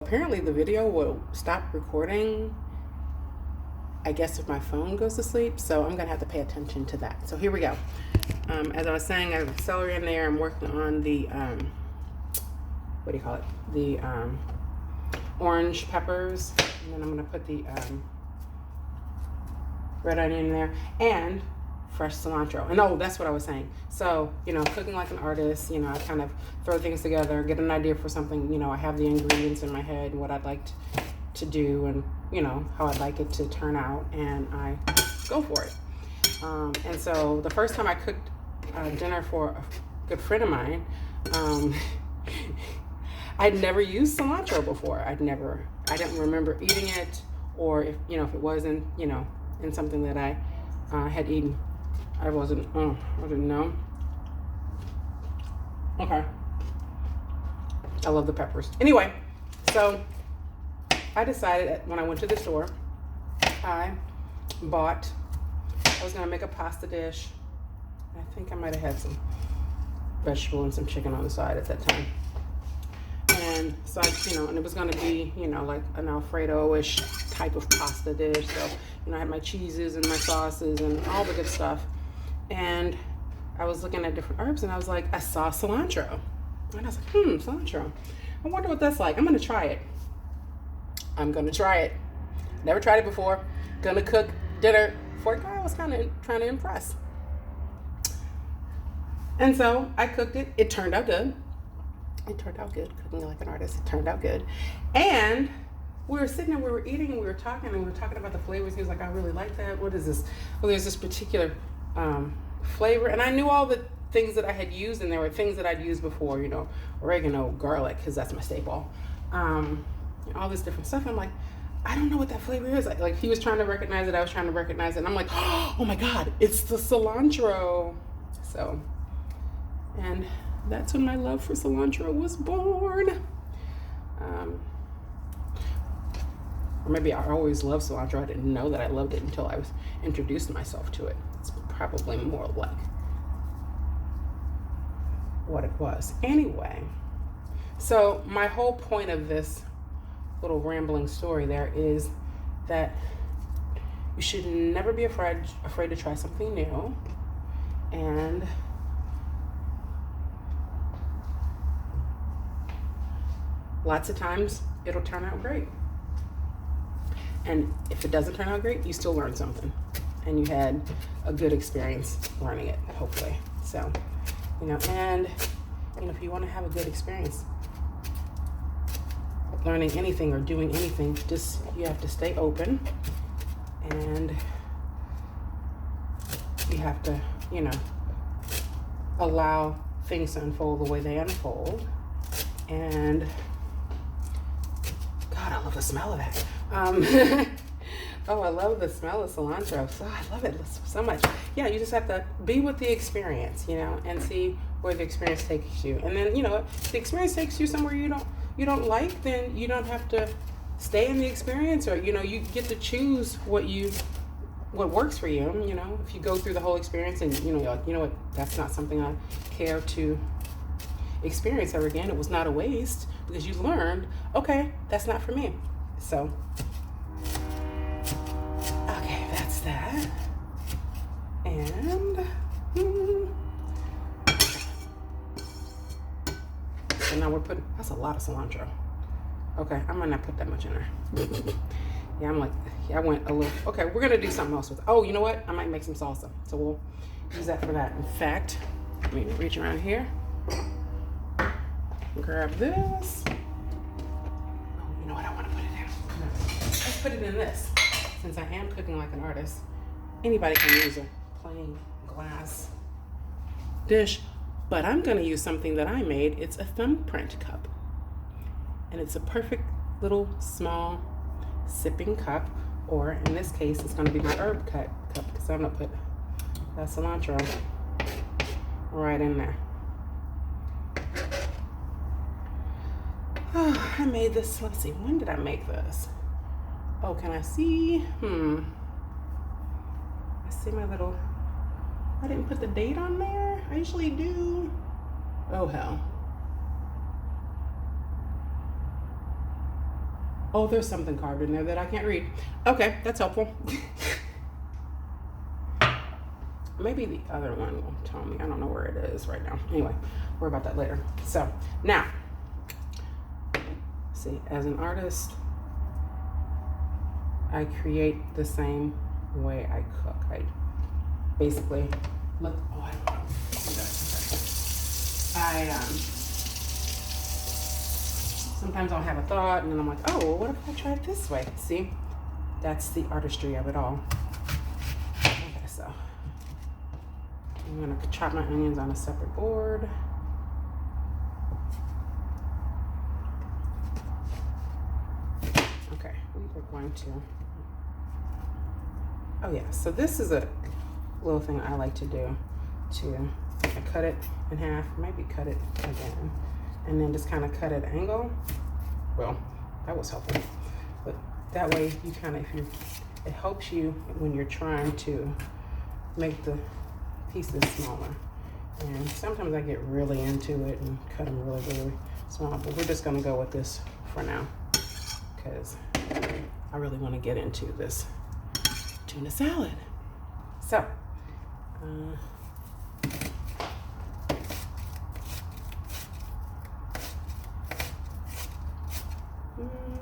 Apparently the video will stop recording, I guess, if my phone goes to sleep, so I'm gonna have to pay attention to that. So here we go. As I was saying, I have celery in there. I'm working on the what do you call it, the orange peppers, and then I'm gonna put the red onion in there and fresh cilantro. And oh, that's what I was saying. So, cooking like an artist, I kind of throw things together, get an idea for something, I have the ingredients in my head and what I'd like to do, and how I'd like it to turn out, and I go for it. And so the first time I cooked dinner for a good friend of mine, I'd never used cilantro before. I didn't remember eating it, or if it wasn't, in something that I had eaten. I didn't know. Okay. I love the peppers. Anyway, so I decided when I went to the store, I was gonna make a pasta dish. I think I might have had some vegetable and some chicken on the side at that time. And so and it was gonna be, like an Alfredo-ish type of pasta dish. So, I had my cheeses and my sauces and all the good stuff. And I was looking at different herbs, and I was like, I saw cilantro. And I was like, cilantro. I wonder what that's like. I'm gonna try it. Never tried it before. Gonna cook dinner for a guy I was kind of trying to impress. And so I cooked it. It turned out good. Cooking like an artist. It turned out good. And we were sitting there, we were eating, and we were talking about the flavors. He was like, I really like that. What is this? Well, there's this particular flavor. And I knew all the things that I had used, and there were things that I'd used before, oregano, garlic, because that's my staple. All this different stuff. I'm like, I don't know what that flavor is. Like he was trying to recognize it, I was trying to recognize it. And I'm like, oh my God, it's the cilantro. So, and that's when my love for cilantro was born. Or maybe I always loved cilantro. I didn't know that I loved it until I was introduced myself to it. It's probably more like what it was. Anyway, so my whole point of this little rambling story there is that you should never be afraid to try something new. And lots of times it'll turn out great. And if it doesn't turn out great, you still learn something. And you had a good experience learning it, hopefully. So, and if you want to have a good experience learning anything or doing anything, you have to stay open, and you have to, allow things to unfold the way they unfold. And God, I love the smell of that. Oh, I love the smell of cilantro. So I love it so much. Yeah, you just have to be with the experience, and see where the experience takes you. And then, if the experience takes you somewhere you don't like, then you don't have to stay in the experience, or you get to choose what works for you. If you go through the whole experience and you're like, what, that's not something I care to experience ever again. It was not a waste, because you learned, okay, that's not for me. So, okay, that's that. And so now that's a lot of cilantro. Okay, I might not put that much in there. Yeah, I went a little. Okay, we're gonna do something else with it. Oh, you know what? I might make some salsa. So we'll use that for that. In fact, let me reach around here. Grab this. Oh, you know what? I want to put it in. Let's put it in this. Since I am cooking like an artist, anybody can use a plain glass dish, but I'm going to use something that I made. It's a thumbprint cup, and it's a perfect little small sipping cup, or in this case, it's going to be my herb cup, because I'm going to put that cilantro right in there. Oh, I made this, let's see, when did I make this? Oh, can I see? I see my little, I didn't put the date on there. I usually do. Oh, hell. Oh, there's something carved in there that I can't read. Okay, that's helpful. Maybe the other one will tell me. I don't know where it is right now. Anyway, worry about that later. So now, see, as an artist, I create the same way I cook. I basically look. Oh, I don't know. Sometimes I'll have a thought, and then I'm like, oh, well, what if I try it this way? See, that's the artistry of it all. Okay, so I'm gonna chop my onions on a separate board. Okay, we are going to. Oh yeah, so this is a little thing I like to do. I cut it in half, maybe cut it again, and then just kind of cut at an angle. Well, that was helpful, but that way you kind of, it helps you when you're trying to make the pieces smaller. And sometimes I get really into it and cut them really, really small, but we're just gonna go with this for now because I really want to get into this tuna salad. So